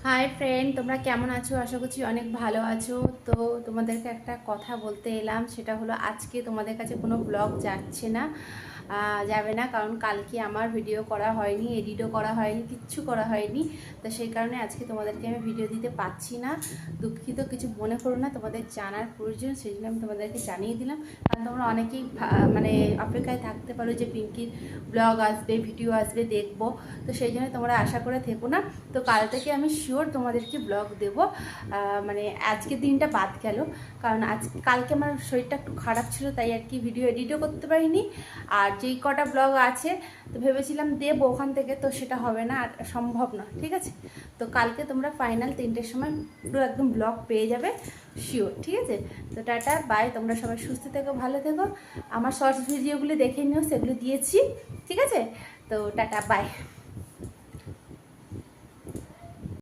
Hi friend, তোমরা কেমন আছো? আশা করছি অনেক ভালো আছো। তো তোমাদেরকে একটা কথা বলতে এলাম, সেটা হলো আজকে তোমাদের কাছে কোনো ব্লগ যাচ্ছে না, যাবে না। কারণ কালকে আমার ভিডিও করা হয়নি, এডিটও করা হয়নি, কিচ্ছু করা হয়নি। তো সেই কারণে আজকে তোমাদেরকে আমি ভিডিও দিতে পারছি না। দুঃখিত, কিছু মনে করো না, তোমাদের জানার প্রয়োজন সেই জন্য আমি তোমাদেরকে জানিয়ে দিলাম। কারণ তোমরা অনেকেই মানে অপেক্ষায় থাকতে পারো যে পিঙ্কির ব্লগ আসবে, ভিডিও আসবে, দেখবো। তো সেই জন্য তোমরা আশা করে থেকো না। তো কাল থেকে আমি শিওর তোমাদেরকে ব্লগ দেব। মানে আজকের দিনটা বাদ গেল, কারণ কালকে আমার শরীরটা একটু খারাপ ছিল, তাই আর কি ভিডিও এডিটও করতে পারিনি। আর যেই কটা ব্লগ আছে তো ভেবেছিলাম দেবো ওখান থেকে, তো সেটা হবে না, আর সম্ভব না, ঠিক আছে। তো কালকে তোমরা ফাইনাল 3টের সময় পুরো একদম ব্লগ পেয়ে যাবে শিওর, ঠিক আছে। তো টাটা বাই, তোমরা সবাই সুস্থ থেকো, ভালো থেকো। আমার শর্টস ভিডিওগুলি দেখে নিও, সেগুলো দিয়েছি, ঠিক আছে। তো টাটা বাই।